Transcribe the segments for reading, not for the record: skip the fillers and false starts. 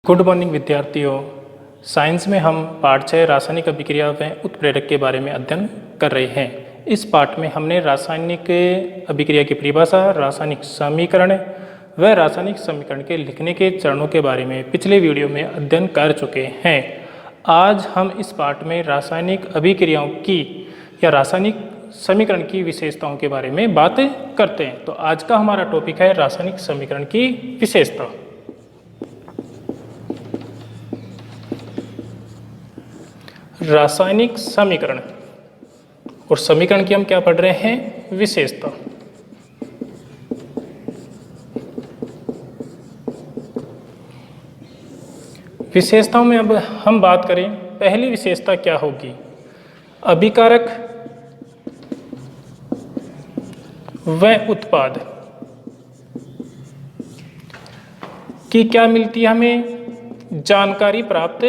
Good morning विद्यार्थियों। Science में हम पाठ 6 रासायनिक अभिक्रिया व उत्प्रेरक के बारे में अध्ययन कर रहे हैं। इस पाठ में हमने रासायनिक अभिक्रिया की परिभाषा, रासायनिक समीकरण व रासायनिक समीकरण के लिखने के चरणों के बारे में पिछले वीडियो में अध्ययन कर चुके हैं। आज हम इस पाठ में रासायनिक अभिक्रियाओं की या रासायनिक समीकरण की विशेषताओं के बारे में बात करते हैं। तो आज का हमारा टॉपिक है रासायनिक समीकरण की विशेषता। रासायनिक समीकरण और समीकरण की हम क्या पढ़ रहे हैं? विशेषता। विशेषताओं में अब हम बात करें, पहली विशेषता क्या होगी? अभिकारक व उत्पाद की क्या मिलती है? हमें जानकारी प्राप्त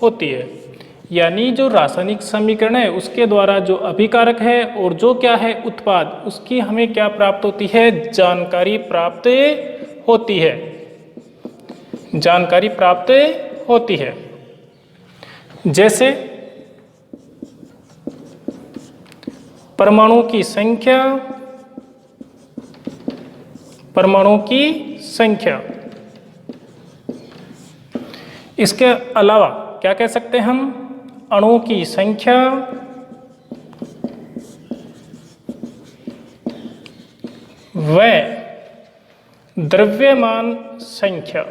होती है। यानी जो रासायनिक समीकरण है उसके द्वारा जो अभिकारक है और जो क्या है उत्पाद, उसकी हमें क्या प्राप्त होती है? जानकारी प्राप्त होती है। जानकारी प्राप्त होती है। जैसे परमाणुओं की संख्या, परमाणुओं की संख्या। इसके अलावा क्या कह सकते हैं हम? अणुओं की संख्या व द्रव्यमान संख्या।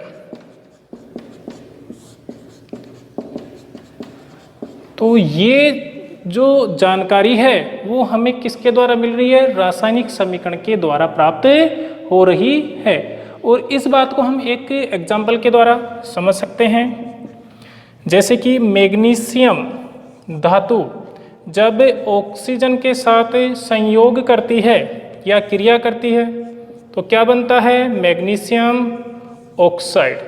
तो ये जो जानकारी है वो हमें किसके द्वारा मिल रही है? रासायनिक समीकरण के द्वारा प्राप्त हो रही है। और इस बात को हम एक एग्जाम्पल के द्वारा समझ सकते हैं। जैसे कि मैग्नीशियम धातु जब ऑक्सीजन के साथ संयोग करती है या क्रिया करती है तो क्या बनता है? Magnesium oxide.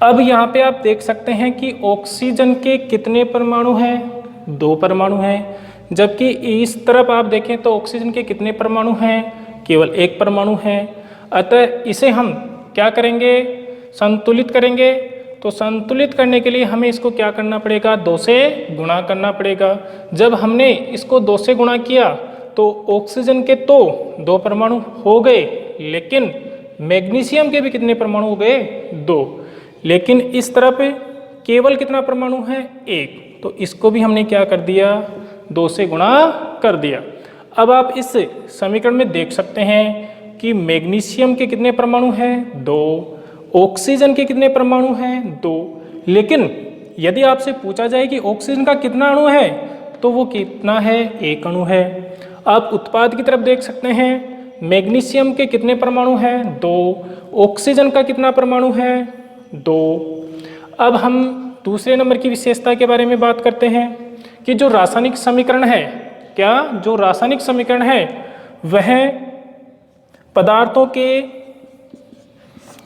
अब यहाँ पे आप देख सकते हैं कि ऑक्सीजन के कितने परमाणु हैं? 2 परमाणु हैं। जबकि इस तरफ आप देखें तो ऑक्सीजन के कितने परमाणु हैं? केवल 1 परमाणु है। अतः इसे हम क्या करेंगे? संतुलित करेंगे। तो संतुलित करने के लिए हमें इसको क्या करना पड़ेगा? 2 से गुणा करना पड़ेगा। जब हमने इसको 2 से गुणा किया तो ऑक्सीजन के तो 2 परमाणु हो गए, लेकिन मैग्नीशियम के भी कितने परमाणु हो गए? 2। लेकिन इस तरफ केवल कितना परमाणु है? 1। तो इसको भी हमने क्या कर दिया? 2 से गुणा कर दिया। अब आप इस समीकरण में देख सकते हैं कि मैग्नीशियम के कितने परमाणु हैं? 2। ऑक्सीजन के कितने परमाणु हैं? 2। लेकिन यदि आपसे पूछा जाए कि ऑक्सीजन का कितना अणु है तो वो कितना है? 1 अणु है। आप उत्पाद की तरफ देख सकते हैं, मैग्नीशियम के कितने परमाणु हैं? 2। ऑक्सीजन का कितना परमाणु है? 2। अब हम दूसरे नंबर की विशेषता के बारे में बात करते हैं कि जो रासायनिक समीकरण है, क्या जो रासायनिक समीकरण है वह पदार्थों के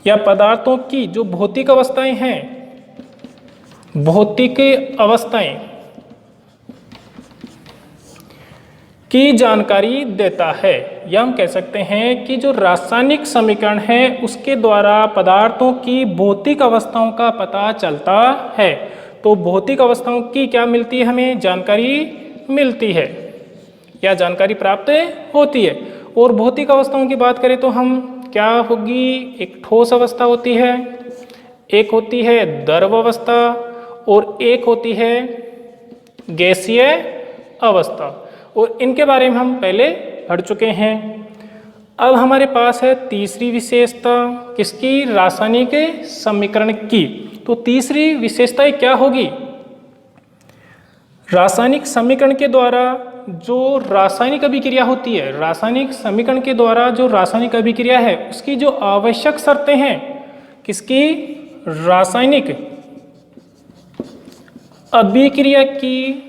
या पदार्थों की जो भौतिक अवस्थाएं हैं, भौतिक अवस्थाएं की जानकारी देता है। या हम कह सकते हैं कि जो रासायनिक समीकरण है उसके द्वारा पदार्थों की भौतिक अवस्थाओं का पता चलता है। तो भौतिक अवस्थाओं की क्या मिलती है? हमें जानकारी मिलती है या जानकारी प्राप्त होती है। और भौतिक अवस्थाओं की बात करें तो हम क्या होगी? एक ठोस अवस्था होती है, एक होती है द्रव अवस्था और एक होती है गैसीय अवस्था। और इनके बारे में हम पहले पढ़ चुके हैं। अब हमारे पास है तीसरी विशेषता, किसकी? रासायनिक समीकरण की। तो तीसरी विशेषता क्या होगी? रासायनिक समीकरण के द्वारा जो रासायनिक अभिक्रिया होती है, रासायनिक समीकरण के द्वारा जो रासायनिक अभिक्रिया है उसकी जो आवश्यक शर्तें हैं, किसकी? रासायनिक अभिक्रिया की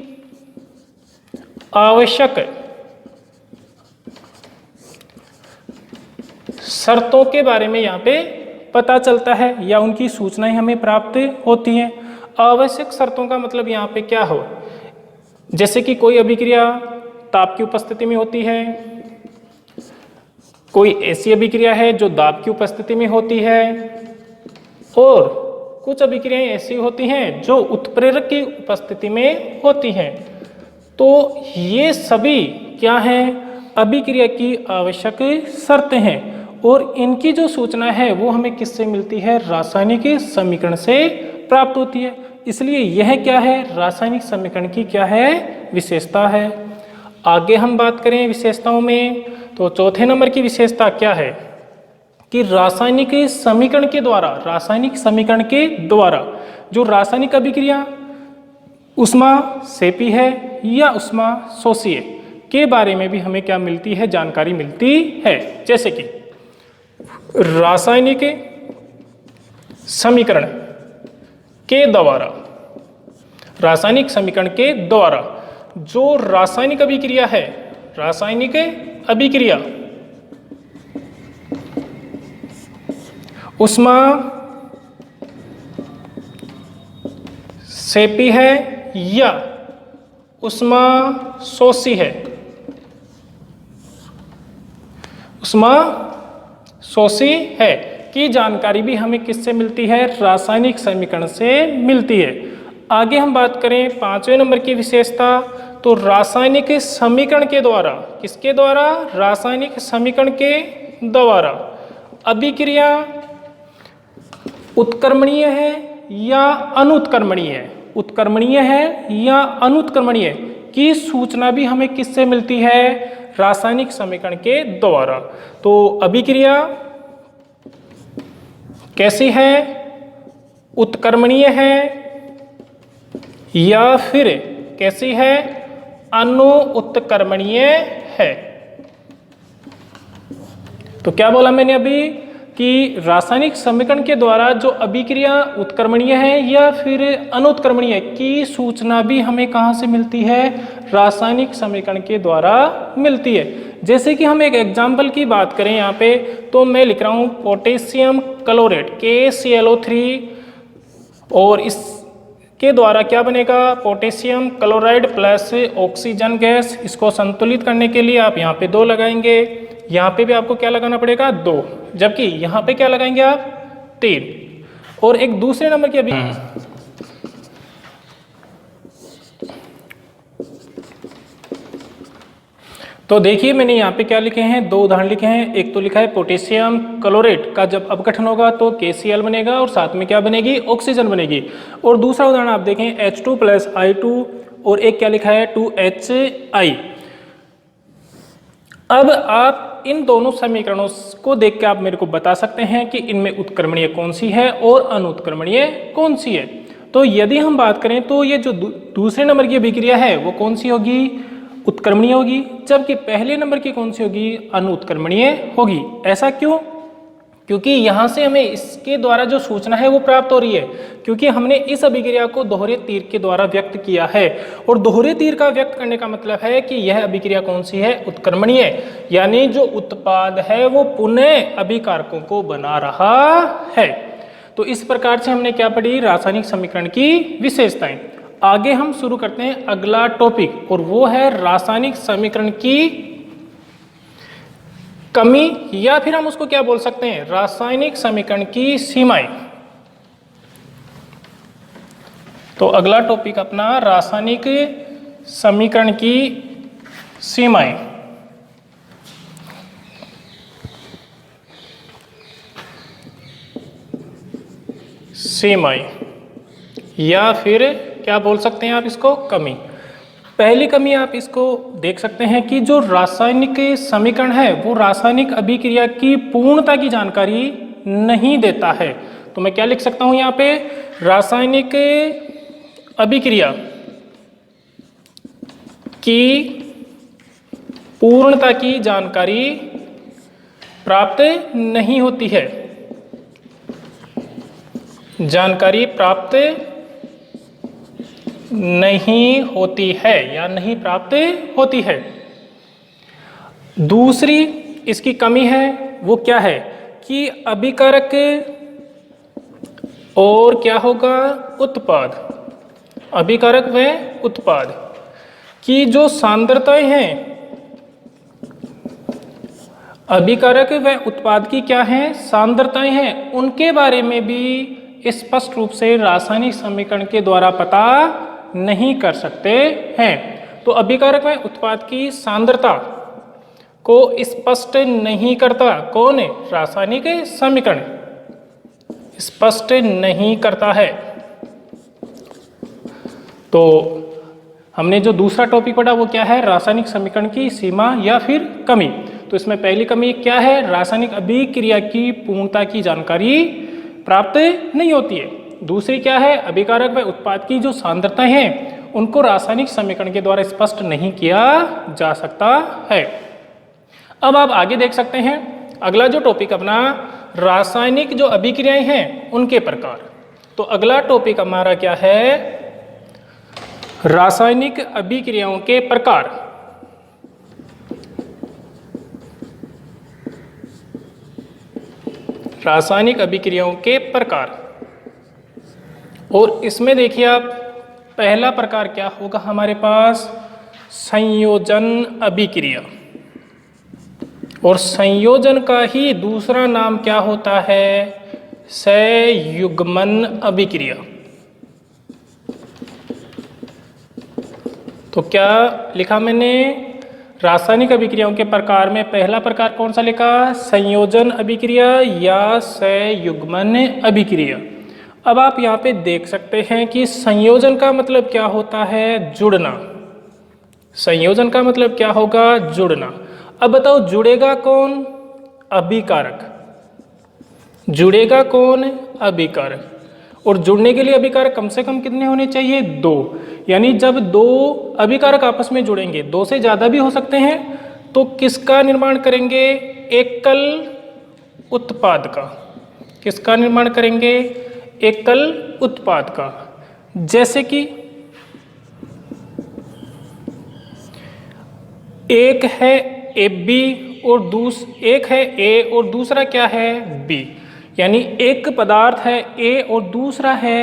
आवश्यक शर्तों के बारे में यहाँ पे पता चलता है या उनकी सूचनाएं हमें प्राप्त होती हैं। आवश्यक शर्तों का मतलब यहाँ पे क्या हो? जैसे कि कोई अभिक्रिया ताप की उपस्थिति में होती है, कोई ऐसी अभिक्रिया है जो दाब की उपस्थिति में होती है और कुछ अभिक्रियाएं ऐसी होती हैं जो उत्प्रेरक की उपस्थिति में होती हैं। तो ये सभी क्या हैं, अभिक्रिया की आवश्यक शर्तें हैं और इनकी जो सूचना है वो हमें किससे मिलती है, रासायनिक समीकरण से प्राप्त होती है। इसलिए यह क्या है, रासायनिक समीकरण की क्या है, विशेषता है। आगे हम बात करें विशेषताओं में, तो चौथे नंबर की विशेषता क्या है कि रासायनिक समीकरण के द्वारा जो रासायनिक अभिक्रिया उष्मा सेपी है या उष्मा शोषीय के बारे में भी हमें क्या मिलती है, जानकारी मिलती है। जैसे कि रासायनिक समीकरण के द्वारा जो रासायनिक अभिक्रिया है, रासायनिक अभिक्रिया उष्मा सेपी है या उष्मा शोषी है, उष्मा शोषी है की जानकारी भी हमें किससे मिलती है, रासायनिक समीकरण से मिलती है। आगे हम बात करें पांचवें नंबर की विशेषता, तो रासायनिक समीकरण के द्वारा, किसके द्वारा, रासायनिक समीकरण के द्वारा अभिक्रिया उत्क्रमणीय है या अनुत्क्रमणीय है, उत्क्रमणीय है या अनुत्क्रमणीय की सूचना भी हमें किससे मिलती है, रासायनिक समीकरण के द्वारा। तो अभिक्रिया कैसी है, उत्क्रमणीय है या फिर कैसी है, अनुत्क्रमणीय है। तो क्या बोला मैंने अभी कि रासायनिक समीकरण के द्वारा जो अभिक्रिया उत्क्रमणीय है या फिर अनुत्क्रमणीय की सूचना भी हमें कहाँ से मिलती है, रासायनिक समीकरण के द्वारा मिलती है। जैसे कि हम एक एग्जाम्पल की बात करें यहाँ पे, तो मैं लिख रहा हूँ पोटेशियम क्लोरेट KClO3 और इसके द्वारा क्या बनेगा, potassium chloride plus oxygen gas. इसको संतुलित करने के लिए आप यहाँ पे 2 लगाएंगे, यहाँ पे भी आपको क्या लगाना पड़ेगा, 2, जबकि यहाँ पे क्या लगाएंगे आप, 3। और एक दूसरे नंबर की अभी तो देखिए मैंने यहाँ पे क्या लिखे हैं, 2 उदाहरण लिखे हैं। एक तो लिखा है पोटेशियम क्लोरेट का जब अपघटन होगा तो KCl बनेगा और साथ में क्या बनेगी, ऑक्सीजन बनेगी। और दूसरा उदाहरण आप देखें H2 + I2 और एक क्या लिखा है 2HI। अब आप इन दोनों समीकरणों को देख के आप मेरे को बता सकते हैं कि इनमें उत्क्रमणीय कौन सी है और अनुत्क्रमणीय कौन सी है। तो यदि हम बात करें तो ये जो दूसरे नंबर की अभिक्रिया है वो कौन सी होगी, उत्क्रमणीय होगी, जबकि पहले नंबर की कौन सी होगी, अनुत्क्रमणीय होगी। ऐसा क्यों, क्योंकि यहाँ से हमें इसके द्वारा जो सूचना है वो प्राप्त हो रही है, क्योंकि हमने इस अभिक्रिया को दोहरे तीर के द्वारा व्यक्त किया है। और दोहरे तीर का व्यक्त करने का मतलब है कि यह अभिक्रिया कौन सी है, उत्क्रमणीय, यानी जो उत्पाद है वो पुनः अभिकारकों को बना रहा है। तो इस प्रकार से हमने क्या पढ़ी, रासायनिक समीकरण की विशेषताएं। आगे हम शुरू करते हैं अगला टॉपिक और वो है रासायनिक समीकरण की कमी, या फिर हम उसको क्या बोल सकते हैं, रासायनिक समीकरण की सीमाएं। तो अगला टॉपिक अपना रासायनिक समीकरण की सीमाएं। सीमाएं या फिर क्या बोल सकते हैं आप इसको, कमी। पहली कमी आप इसको देख सकते हैं कि जो रासायनिक समीकरण है वो रासायनिक अभिक्रिया की पूर्णता की जानकारी नहीं देता है। तो मैं क्या लिख सकता हूं यहाँ पे, रासायनिक अभिक्रिया की पूर्णता की जानकारी प्राप्त नहीं होती है, जानकारी प्राप्त नहीं होती है या नहीं प्राप्त होती है। दूसरी इसकी कमी है वो क्या है कि अभिकारक और क्या होगा, उत्पाद, अभिकारक व उत्पाद की जो सांद्रताएं हैं, अभिकारक व उत्पाद की क्या है, सांद्रताएं हैं, उनके बारे में भी स्पष्ट रूप से रासायनिक समीकरण के द्वारा पता नहीं कर सकते हैं। तो अभिकारक में उत्पाद की सांद्रता को स्पष्ट नहीं करता कौन है? रासायनिक समीकरण स्पष्ट नहीं करता है। तो हमने जो दूसरा टॉपिक पढ़ा वो क्या है? रासायनिक समीकरण की सीमा या फिर कमी। तो इसमें पहली कमी क्या है? रासायनिक अभिक्रिया की पूर्णता की जानकारी प्राप्त नहीं होती है। दूसरी क्या है? अभिकारक व उत्पाद की जो सांद्रताएं हैं उनको रासायनिक समीकरण के द्वारा स्पष्ट नहीं किया जा सकता है। अब आप आगे देख सकते हैं अगला जो टॉपिक अपना रासायनिक जो अभिक्रियाएं हैं उनके प्रकार। तो अगला टॉपिक हमारा क्या है? रासायनिक अभिक्रियाओं के प्रकार। रासायनिक अभिक्रियाओं के प्रकार। और इसमें देखिए आप पहला प्रकार क्या होगा हमारे पास? संयोजन अभिक्रिया। और संयोजन का ही दूसरा नाम क्या होता है? संयुग्मन अभिक्रिया। तो क्या लिखा मैंने? रासायनिक अभिक्रियाओं के प्रकार में पहला प्रकार कौन सा लिखा? संयोजन अभिक्रिया या संयुग्मन अभिक्रिया। अब आप यहाँ पे देख सकते हैं कि संयोजन का मतलब क्या होता है? जुड़ना। संयोजन का मतलब क्या होगा? जुड़ना। अब बताओ जुड़ेगा कौन? अभिकारक। जुड़ेगा कौन? अभिकारक। और जुड़ने के लिए अभिकारक कम से कम कितने होने चाहिए? 2। यानी जब 2 अभिकारक आपस में जुड़ेंगे, 2 से ज़्यादा भी हो सकते हैं, तो किसका निर्माण करेंगे? एकल उत्पाद का। किसका निर्माण करेंगे? एकल उत्पाद का। जैसे कि एक है AB और एक है A और दूसरा क्या है? B। यानी एक पदार्थ है A और दूसरा है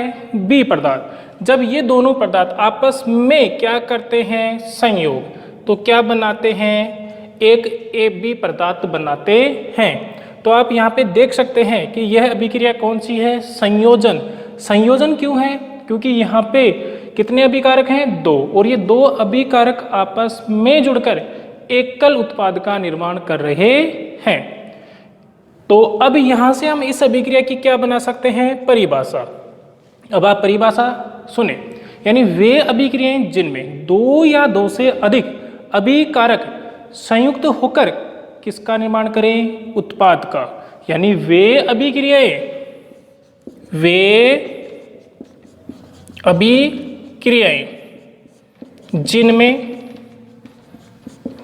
B पदार्थ। जब ये दोनों पदार्थ आपस में क्या करते हैं? संयोग, तो क्या बनाते हैं? एक AB पदार्थ बनाते हैं। तो आप यहाँ पे देख सकते हैं कि यह अभिक्रिया कौन सी है? संयोजन। संयोजन क्यों है? क्योंकि यहाँ पे कितने अभिकारक हैं? 2। और ये 2 अभिकारक आपस में जुड़कर एकल उत्पाद का निर्माण कर रहे हैं। तो अब यहां से हम इस अभिक्रिया की क्या बना सकते हैं? परिभाषा। अब आप परिभाषा सुने। यानी वे अभिक्रियाएं जिनमें 2 या 2 से अधिक अभिकारक संयुक्त होकर किसका निर्माण करें? उत्पाद का। यानी वे अभिक्रियाएं जिनमें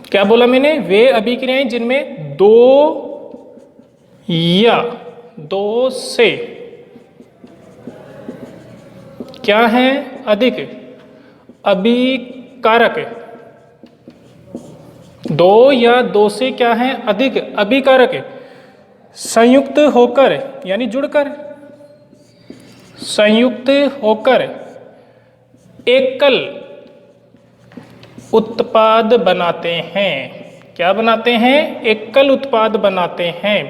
क्या बोला मैंने? वे अभिक्रियाएं जिनमें 2 या 2 से क्या है? अधिक अभिकारक। 2 या 2 से क्या है? अधिक अभिकारक संयुक्त होकर, यानी जुड़कर, संयुक्त होकर एकल उत्पाद बनाते हैं। क्या बनाते हैं? एकल उत्पाद बनाते हैं।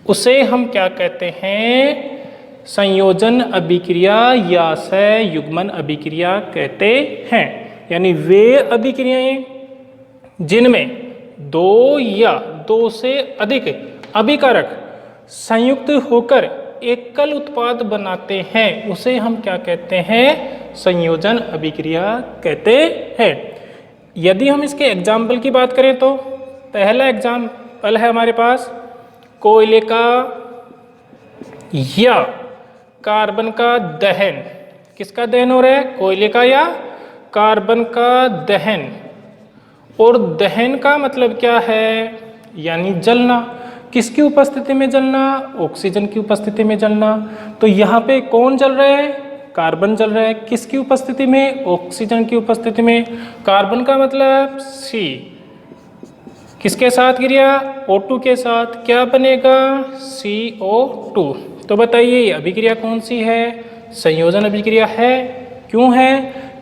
उसे हम क्या कहते हैं? संयोजन अभिक्रिया या संयुग्मन अभिक्रिया कहते हैं। यानी वे अभिक्रियाएं जिनमें 2 या 2 से अधिक अभिकारक संयुक्त होकर एकल उत्पाद बनाते हैं उसे हम क्या कहते हैं? संयोजन अभिक्रिया कहते हैं। यदि हम इसके एग्जाम्पल की बात करें तो पहला एग्जाम्पल है हमारे पास कोयले का या कार्बन का दहन। किसका दहन हो रहा है? कोयले का या कार्बन का दहन। और दहन का मतलब क्या है? यानी जलना। किसकी उपस्थिति में जलना? ऑक्सीजन की उपस्थिति में जलना। तो यहाँ पे कौन जल रहा है? कार्बन जल रहा है। किसकी उपस्थिति में? ऑक्सीजन की उपस्थिति में। कार्बन का मतलब C। किसके साथ क्रिया? O2 के साथ। क्या बनेगा? CO2। तो बताइए ये अभिक्रिया कौन सी है? संयोजन अभिक्रिया है। क्यों है?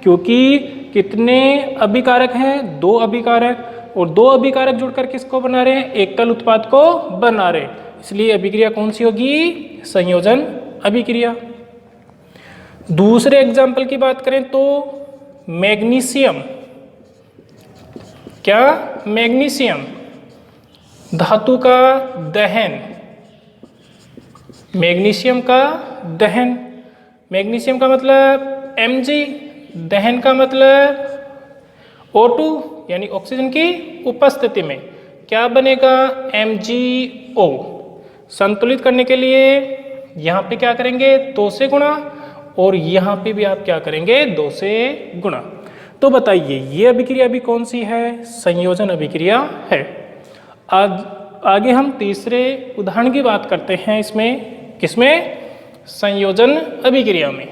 क्योंकि कितने अभिकारक हैं? 2 अभिकारक। और 2 अभिकारक जुड़कर किसको बना रहे हैं? एकल उत्पाद को बना रहे हैं। इसलिए अभिक्रिया कौन सी होगी? संयोजन अभिक्रिया। दूसरे एग्जाम्पल की बात करें तो मैग्नीशियम, क्या, मैग्नीशियम धातु का दहन, मैग्नीशियम का दहन, मैग्नीशियम का मतलब Mg, दहन का मतलब O2 यानी ऑक्सीजन की उपस्थिति में क्या बनेगा, MgO। संतुलित करने के लिए यहाँ पे क्या करेंगे, 2 से गुणा, और यहाँ पे भी आप क्या करेंगे, 2 से गुणा। तो बताइए ये अभिक्रिया भी कौन सी है, संयोजन अभिक्रिया है। आज आगे हम तीसरे उदाहरण की बात करते हैं, इसमें किसमें, संयोजन अभिक्रिया में।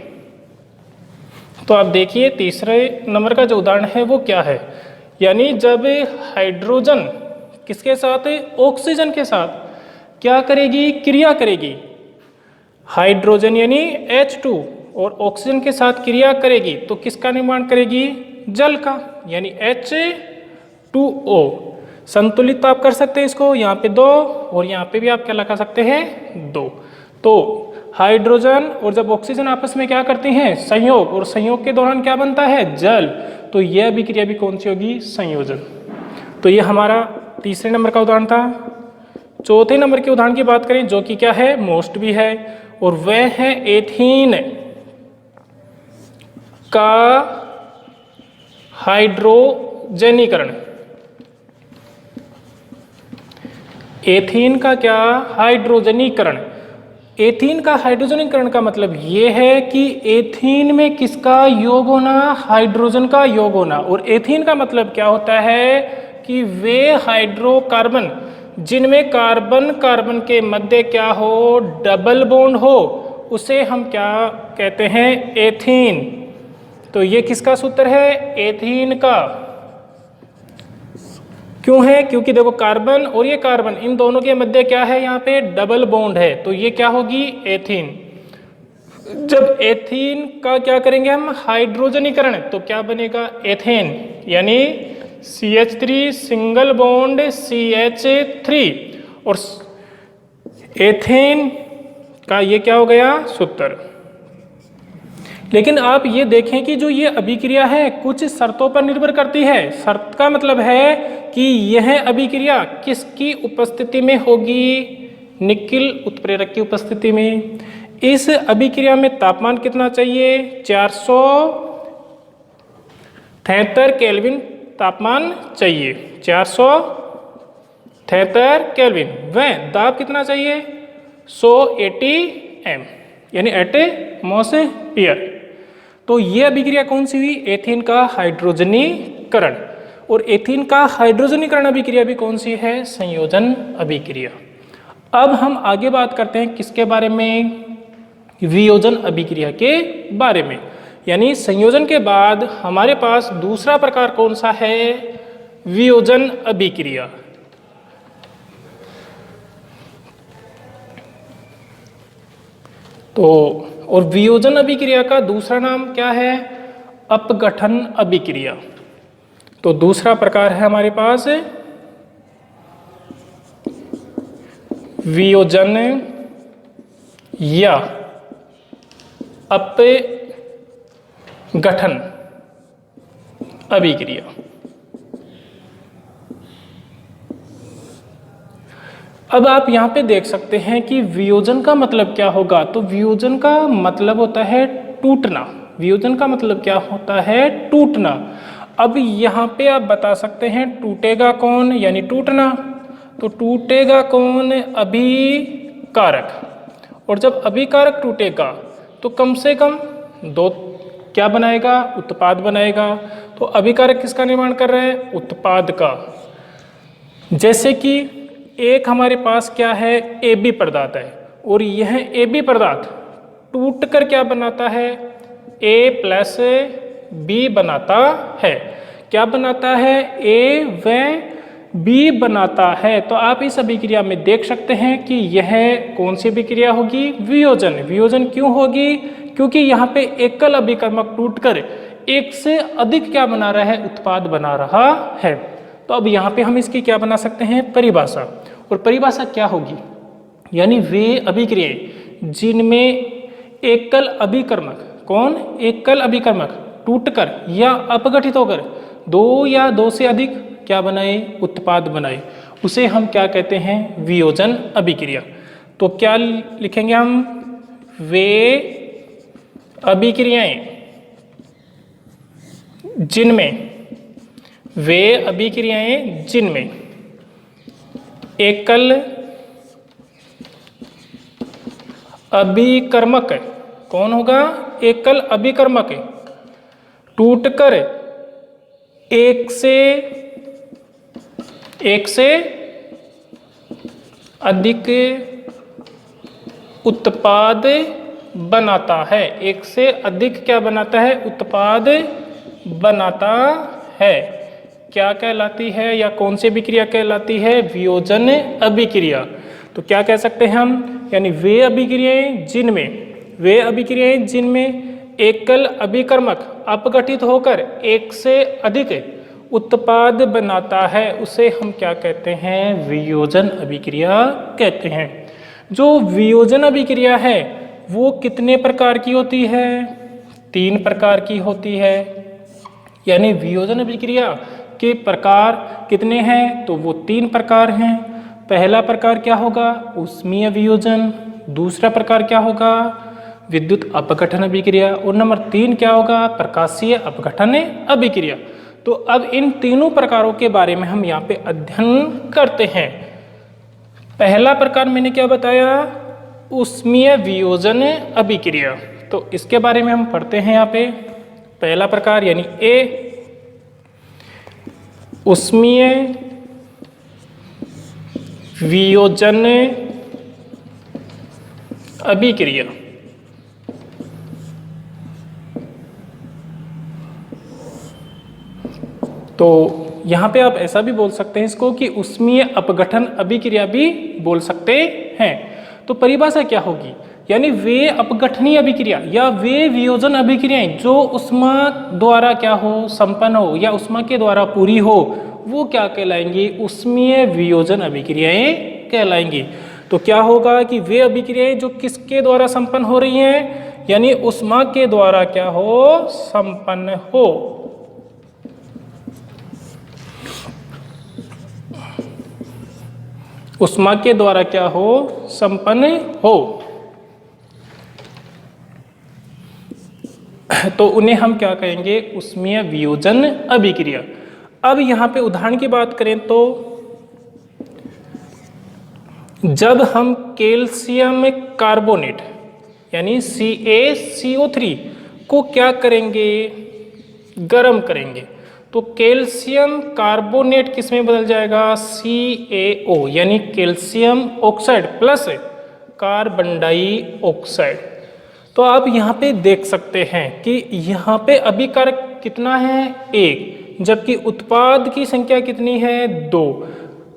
तो आप देखिए तीसरे नंबर का जो उदाहरण है वो क्या है, यानी जब हाइड्रोजन किसके साथ, ऑक्सीजन के साथ क्या करेगी, क्रिया करेगी। हाइड्रोजन यानी H2 और ऑक्सीजन के साथ क्रिया करेगी तो किसका निर्माण करेगी, जल का, यानी H2O। संतुलित आप कर सकते हैं इसको, यहाँ पे 2 और यहाँ पे भी आप क्या लगा सकते हैं, 2। तो हाइड्रोजन और जब ऑक्सीजन आपस में क्या करती हैं, संयोग, और संयोग के दौरान क्या बनता है, जल। तो यह अभिक्रिया भी कौन सी होगी, संयोजन। तो ये हमारा तीसरे नंबर का उदाहरण था। चौथे नंबर के उदाहरण की बात करें जो कि क्या है, मोस्ट भी है, और वह है एथीन का हाइड्रोजनीकरण। एथीन का क्या, हाइड्रोजनीकरण। एथीन का हाइड्रोजनीकरण का मतलब ये है कि एथीन में किसका योग होना, हाइड्रोजन का योग होना। और एथीन का मतलब क्या होता है कि वे हाइड्रोकार्बन जिनमें कार्बन कार्बन के मध्य क्या हो, डबल बॉन्ड हो, उसे हम क्या कहते हैं, एथीन। तो ये किसका सूत्र है, एथीन का। क्यों है, क्योंकि देखो कार्बन और ये कार्बन इन दोनों के मध्य क्या है, यहाँ पे डबल बॉन्ड है, तो ये क्या होगी, एथीन। जब एथीन का क्या करेंगे हम, हाइड्रोजनीकरण, तो क्या बनेगा, एथेन, यानी CH3 सिंगल बॉन्ड CH3, और एथेन का ये क्या हो गया, सूत्र। लेकिन आप ये देखें कि जो ये अभिक्रिया है कुछ शर्तों पर निर्भर करती है। शर्त का मतलब है कि यह अभिक्रिया किसकी उपस्थिति में होगी, निकिल उत्प्रेरक की उपस्थिति में। इस अभिक्रिया में तापमान कितना चाहिए, 473 केल्विन तापमान चाहिए, 473 केल्विन। वह दाब कितना चाहिए, 180 m, यानी एटमॉस्फेयर। तो ये अभिक्रिया कौन सी हुई, एथीन का हाइड्रोजनीकरण। और एथीन का हाइड्रोजनीकरण अभिक्रिया भी कौन सी है, संयोजन अभिक्रिया। अब हम आगे बात करते हैं किसके बारे में, वियोजन अभिक्रिया के बारे में। यानी संयोजन के बाद हमारे पास दूसरा प्रकार कौन सा है, वियोजन अभिक्रिया। तो और वियोजन अभिक्रिया का दूसरा नाम क्या है, अपघटन अभिक्रिया। तो दूसरा प्रकार है हमारे पास वियोजन या अपघटन अभिक्रिया। अब आप यहाँ पे देख सकते हैं कि वियोजन का मतलब क्या होगा। तो वियोजन का मतलब होता है टूटना। वियोजन का मतलब क्या होता है, टूटना। अब यहाँ पे आप बता सकते हैं टूटेगा कौन, यानी टूटना। तो टूटेगा कौन, अभिकारक। और जब अभिकारक टूटेगा तो कम से कम 2 क्या बनाएगा, उत्पाद बनाएगा। तो अभिकारक किसका निर्माण कर रहे हैं, उत्पाद का। जैसे कि एक हमारे पास क्या है, AB पदार्थ है, और यह AB पदार्थ टूट कर क्या बनाता है, A+B बनाता है। क्या बनाता है, A व B बनाता है। तो आप इस अभिक्रिया में देख सकते हैं कि यह कौन सी अभिक्रिया होगी, वियोजन। वियोजन क्यों होगी, क्योंकि यहाँ पे एकल अभिकर्मक टूटकर एक से अधिक क्या बना रहा है, उत्पाद बना रहा है। तो अब यहाँ पे हम इसकी क्या बना सकते हैं, परिभाषा। और परिभाषा क्या होगी, यानी वे अभिक्रियाएं जिनमें एकल अभिकर्मक, कौन? एकल अभिकर्मक टूटकर या अपघटित होकर दो या दो से अधिक क्या बनाए? उत्पाद बनाए, उसे हम क्या कहते हैं? वियोजन अभिक्रिया। तो क्या लिखेंगे हम? वे अभिक्रियाएं जिनमें एकल अभिकर्मक, कौन होगा? एकल अभिकर्मक टूटकर एक से अधिक उत्पाद बनाता है। एक से अधिक क्या बनाता है? उत्पाद बनाता है। क्या कहलाती है या कौन सी अभिक्रिया कहलाती है? वियोजन अभिक्रिया। तो क्या कह सकते हैं हम? यानी वे अभिक्रियाएं जिनमें एकल अभिकर्मक अपघटित होकर एक से अधिक उत्पाद बनाता है, उसे हम क्या कहते हैं? वियोजन अभिक्रिया कहते हैं। जो वियोजन अभिक्रिया है वो कितने प्रकार की होती है? 3 प्रकार की होती है। यानी वियोजन अभिक्रिया के प्रकार कितने हैं? तो वो 3 प्रकार हैं। पहला प्रकार क्या होगा? ऊष्मीय वियोजन। दूसरा प्रकार क्या होगा? विद्युत अपघटन अभिक्रिया। और नंबर 3 क्या होगा? प्रकाशीय अपघटन अभिक्रिया। तो अब इन तीनों प्रकारों के बारे में हम यहाँ पे अध्ययन करते हैं। पहला प्रकार मैंने क्या बताया? ऊष्मीय वियोजन अभिक्रिया। तो इसके बारे में हम पढ़ते हैं यहाँ पे। पहला प्रकार यानी ए, ऊष्मीय वियोजन अभिक्रिया। तो यहाँ पे आप ऐसा भी बोल सकते हैं इसको कि ऊष्मीय अपघटन अभिक्रिया भी बोल सकते हैं। तो परिभाषा क्या होगी? यानी वे अपघटनीय अभिक्रिया या वे वियोजन अभिक्रियाएं जो ऊष्मा द्वारा क्या हो? संपन्न हो या ऊष्मा के द्वारा पूरी हो, वो क्या कहलाएंगी? ऊष्मीय वियोजन अभिक्रियाएं कहलाएंगी। तो क्या होगा कि वे अभिक्रियाएं जो किसके द्वारा संपन्न हो रही हैं? यानी ऊष्मा के द्वारा क्या हो? संपन्न हो। ऊष्मा के द्वारा क्या हो? संपन्न हो। तो उन्हें हम क्या कहेंगे? ऊष्मीय वियोजन अभिक्रिया। अब यहाँ पे उदाहरण की बात करें तो जब हम कैल्शियम कार्बोनेट यानी CaCO3 को क्या करेंगे? गर्म करेंगे। तो कैल्शियम कार्बोनेट किस में बदल जाएगा? CaO यानी calcium oxide plus carbon dioxide. तो आप यहाँ पे देख सकते हैं कि यहाँ पे अभिकारक कितना है? 1, जबकि उत्पाद की संख्या कितनी है? 2।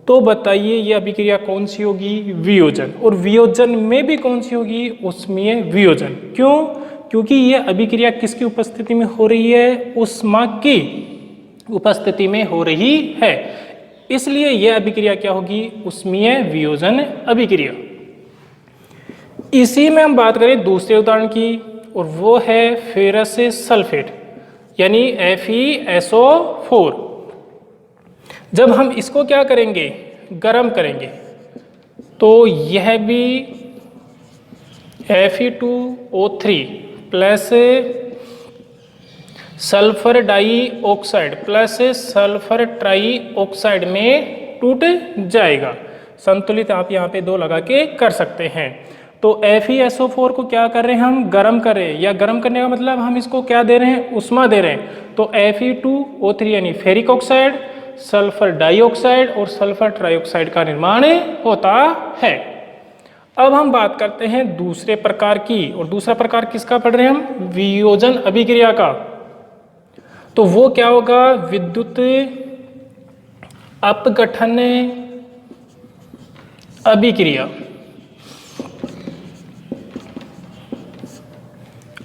तो बताइए ये अभिक्रिया कौन सी होगी? वियोजन। और वियोजन में भी कौन सी होगी? ऊष्मीय वियोजन। क्यों? क्योंकि ये अभिक्रिया किसकी उपस्थिति में हो रही है? ऊष्मा की उपस्थिति में हो रही है, इसलिए यह अभिक्रिया क्या होगी? ऊष्मीय वियोजन अभिक्रिया। इसी में हम बात करें दूसरे उदाहरण की, और वो है फेरस सल्फेट यानी FeSO4। जब हम इसको क्या करेंगे? गर्म करेंगे, तो यह भी Fe2O3 plus sulphur dioxide plus sulphur trioxide में टूट जाएगा। संतुलित आप यहाँ पे 2 लगा के कर सकते हैं। तो FeSO4 को क्या कर रहे हैं? हम गर्म कर रहे हैं, या गर्म करने का मतलब हम इसको क्या दे रहे हैं? ऊष्मा दे रहे हैं। तो Fe2O3 यानी फेरिक ऑक्साइड, सल्फर डाइऑक्साइड और सल्फर ट्राइऑक्साइड का निर्माण होता है। अब हम बात करते हैं दूसरे प्रकार की, और दूसरा प्रकार किसका पढ़ रहे हैं हम? वियोजन अभिक्रिया का। तो वो क्या होगा? विद्युत अपघटन अभिक्रिया।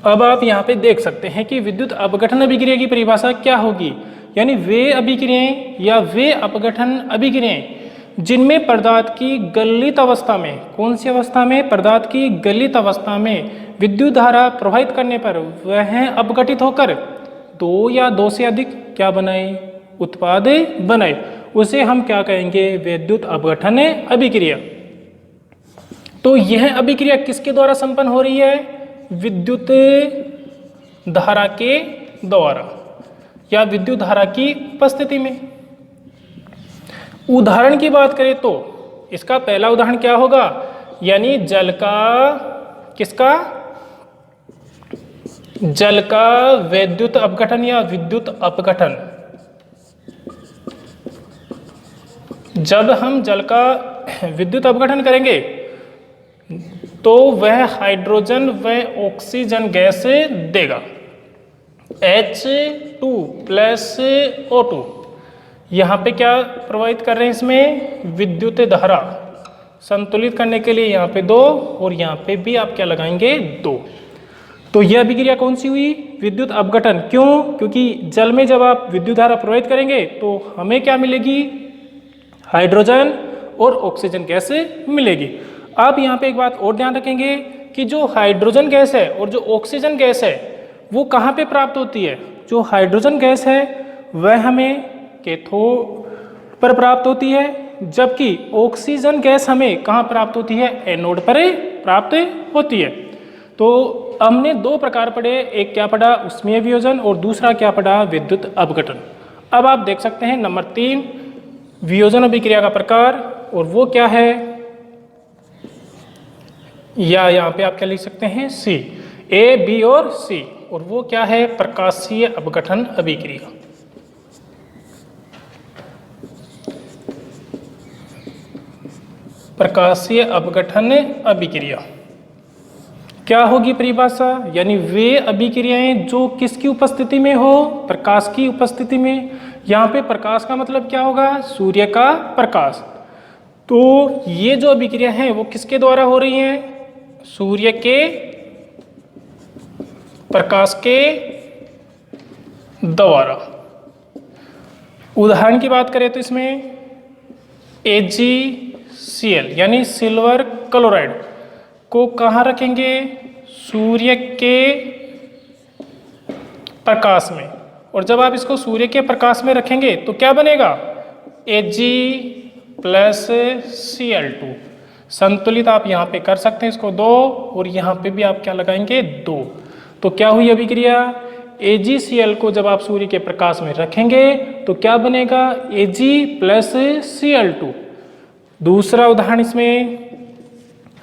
अब आप यहाँ पे देख सकते हैं कि विद्युत अपघटन अभिक्रिया की परिभाषा क्या होगी? यानी वे अभिक्रियाएं या वे अपघटन अभिक्रियाएं जिनमें पदार्थ की गलित अवस्था में, कौन सी अवस्था में, पदार्थ की गलित अवस्था में विद्युत धारा प्रवाहित करने पर वह अपघटित होकर दो या दो से अधिक क्या बनाए, उत्पाद बनाए, उसे हम क्या कहेंगे, विद्युत अपघटन अभिक्रिया। तो यह अभिक्रिया किसके द्वारा संपन्न हो रही है, विद्युत धारा के द्वारा या विद्युत धारा की उपस्थिति में। उदाहरण की बात करें तो इसका पहला उदाहरण क्या होगा, यानी जल का, किसका, जल का विद्युत अपघटन या विद्युत अपघटन। जब हम जल का विद्युत अपघटन करेंगे तो वह हाइड्रोजन व ऑक्सीजन गैस देगा, H2 प्लस O2। यहाँ पे क्या प्रवाहित कर रहे हैं, इसमें विद्युत धारा संतुलित करने के लिए यहाँ पे 2 और यहाँ पे भी आप क्या लगाएंगे, 2। तो यह अभिक्रिया कौन सी हुई, विद्युत अपघटन। क्यों, क्योंकि जल में जब आप विद्युत धारा प्रवाहित करेंगे तो हमें क्या मिलेगी, हाइड्रोजन और ऑक्सीजन गैस मिलेगी। आप यहाँ पे एक बात और ध्यान रखेंगे कि जो हाइड्रोजन गैस है और जो ऑक्सीजन गैस है वो कहाँ पे प्राप्त होती है। जो हाइड्रोजन गैस है वह हमें कैथोड पर प्राप्त होती है, जबकि ऑक्सीजन गैस हमें कहाँ प्राप्त होती है, एनोड पर प्राप्त होती है। तो हमने 2 प्रकार पढ़े, एक क्या पढ़ा, उष्मीय वियोजन, और दूसरा क्या पढ़ा, विद्युत अपघटन। अब आप देख सकते हैं नंबर 3 वियोजन अभिक्रिया का प्रकार, और वो क्या है, या यहाँ पे आप क्या लिख सकते हैं, सी, ए, बी और सी, और वो क्या है, प्रकाशीय अपघटन अभिक्रिया। प्रकाशीय अपघटन अभिक्रिया क्या होगी परिभाषा, यानी वे अभिक्रियाएं जो किसकी उपस्थिति में हो, प्रकाश की उपस्थिति में। यहाँ पे प्रकाश का मतलब क्या होगा, सूर्य का प्रकाश। तो ये जो अभिक्रिया है वो किसके द्वारा हो रही है, सूर्य के प्रकाश के द्वारा। उदाहरण की बात करें तो इसमें AgCl यानी सिल्वर क्लोराइड को कहाँ रखेंगे, सूर्य के प्रकाश में, और जब आप इसको सूर्य के प्रकाश में रखेंगे तो क्या बनेगा, Ag प्लस Cl2। संतुलित आप यहाँ पे कर सकते हैं इसको 2, और यहाँ पे भी आप क्या लगाएंगे, 2। तो क्या हुई अभिक्रिया, AgCl को जब आप सूर्य के प्रकाश में रखेंगे तो क्या बनेगा, Ag प्लस Cl2। दूसरा उदाहरण इसमें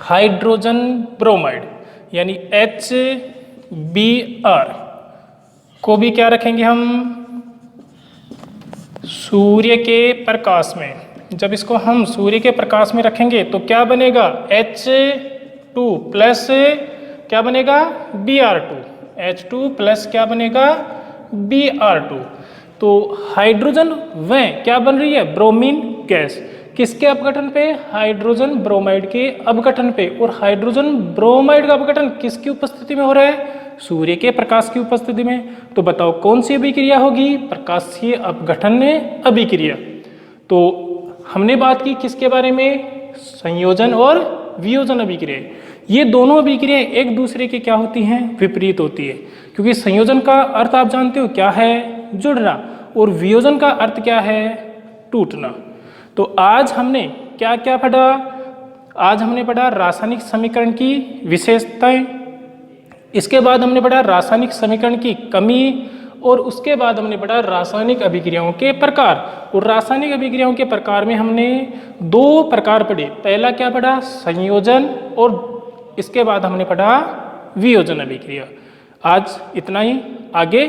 हाइड्रोजन ब्रोमाइड यानी HBr को भी क्या रखेंगे हम, सूर्य के प्रकाश में। जब इसको हम सूर्य के प्रकाश में रखेंगे तो क्या बनेगा, H2 प्लस क्या बनेगा, Br2, H2 प्लस क्या बनेगा, Br2। तो हाइड्रोजन वह क्या बन रही है, ब्रोमीन गैस, किसके अपघटन पे, हाइड्रोजन ब्रोमाइड के अपघटन पे। और हाइड्रोजन ब्रोमाइड का अपघटन किसकी उपस्थिति में हो रहा है, सूर्य के प्रकाश की उपस्थिति में। तो बताओ कौन सी अभिक्रिया होगी, प्रकाशीय अपघटन अभिक्रिया। तो हमने बात की किसके बारे में, संयोजन और वियोजन अभिक्रिया। ये दोनों अभिक्रियाएं एक दूसरे के क्या होती हैं, विपरीत होती है। क्योंकि संयोजन का अर्थ आप जानते हो क्या है, जुड़ना, और वियोजन का अर्थ क्या है, टूटना। तो आज हमने क्या क्या पढ़ा, आज हमने पढ़ा रासायनिक समीकरण की विशेषताएं, इसके बाद हमने पढ़ा रासायनिक समीकरण की कमी, और उसके बाद हमने पढ़ा रासायनिक अभिक्रियाओं के प्रकार। और रासायनिक अभिक्रियाओं के प्रकार में हमने 2 प्रकार पढ़े, पहला क्या पढ़ा, संयोजन, और इसके बाद हमने पढ़ा वियोजन अभिक्रिया। आज इतना ही, आगे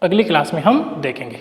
अगली क्लास में हम देखेंगे।